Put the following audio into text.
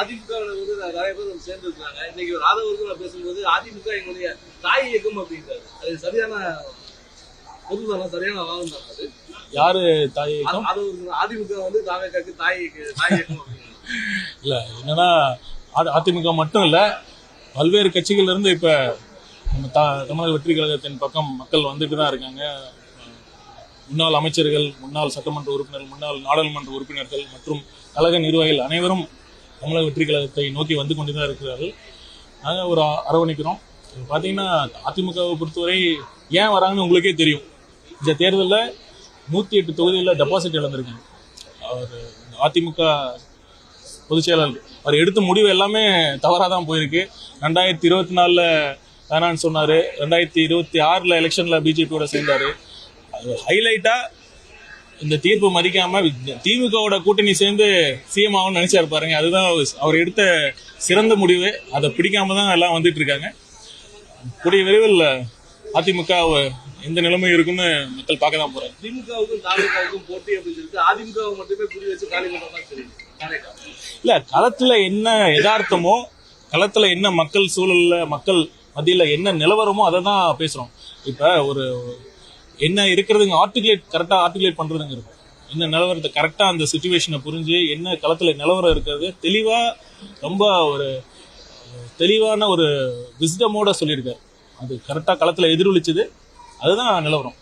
அதிமுக வந்து நிறைய பேர் சேர்ந்து இருக்காங்க. இன்னைக்கு ராதவர்கள் பேசும்போது அதிமுக எங்களுடைய தாய் இயக்கம் அப்படின்றாரு. அது சரியான பொதுதானா, சரியான வாதம் தானே அது? யாரு தாய் இயக்கம்? அதிமுக வந்து தாவேக்காக்கு தாய் இயக்கம் அப்படின்னு இல்ல. என்னன்னா அதிமுக மட்டும் இல்ல, பல்வேறு கட்சிகள்ல இருந்து இப்ப நம்ம தமிழக வெற்றி கழகத்தின் பக்கம் மக்கள் வந்துட்டு தான் இருக்காங்க. முன்னாள் அமைச்சர்கள், முன்னாள் சட்டமன்ற உறுப்பினர்கள், முன்னாள் நாடாளுமன்ற உறுப்பினர்கள் மற்றும் கழக நிர்வாகிகள் அனைவரும் தமிழக வெற்றி கழகத்தை நோக்கி வந்து கொண்டுதான் இருக்கிறார்கள். நாங்கள் ஒரு அரவணைக்கிறோம். பார்த்தீங்கன்னா அதிமுகவை பொறுத்தவரை ஏன் வராங்கன்னு உங்களுக்கே தெரியும். இந்த தேர்தலில் 108 தொகுதிகளில் டெபாசிட் இழந்திருக்காங்க. அவர் அதிமுக பொதுச் செயலாளர் அவர் எடுத்த முடிவு எல்லாமே தவறாக தான் போயிருக்கு. 2024 வேணான்னு சொன்னார், 2026 எலெக்ஷனில் பிஜேபியோட சேர்ந்தார். ஹைலைட்டா இந்த தீர்ப்பு மதிக்காம திமுகவோட கூட்டணி சேர்ந்து சிஎம் ஆகும்னு நினைச்சாரு பாருங்க. அதுதான் அவர் எடுத்த சிறந்த முடிவு. அதை பிடிக்காம தான் எல்லாம் வந்துட்டு இருக்காங்க. கூடிய விரைவில் அதிமுக எந்த நிலைமை இருக்குன்னு மக்கள் பார்க்க தான் போறாங்க. திமுகவுக்கும் தாவேக்காவுக்கும் போட்டி அப்படின்னு சொல்லிட்டு அதிமுக மட்டுமே புரிய வச்சு காலி பண்றதா தெரியும். இல்ல, களத்துல என்ன யதார்த்தமோ, களத்துல என்ன மக்கள் சூழல்ல மக்கள் மத்தியில என்ன நிலவரமோ அதை தான் பேசுறோம். இப்ப ஒரு என்ன இருக்கிறதுங்க கரெக்டா ஆர்டிகுலேட் பண்றதுங்கிறது, என்ன நிலவரத்தை கரெக்டா அந்த சிச்சுவேஷனை புரிஞ்சு என்ன களத்துல நிலவரம் இருக்கிறது தெளிவா, ரொம்ப ஒரு தெளிவான ஒரு விஸ்டமோட சொல்லியிருக்காரு. அது கரெக்டா களத்துல எதிரொலிச்சது. அதுதான் நிலவரம்.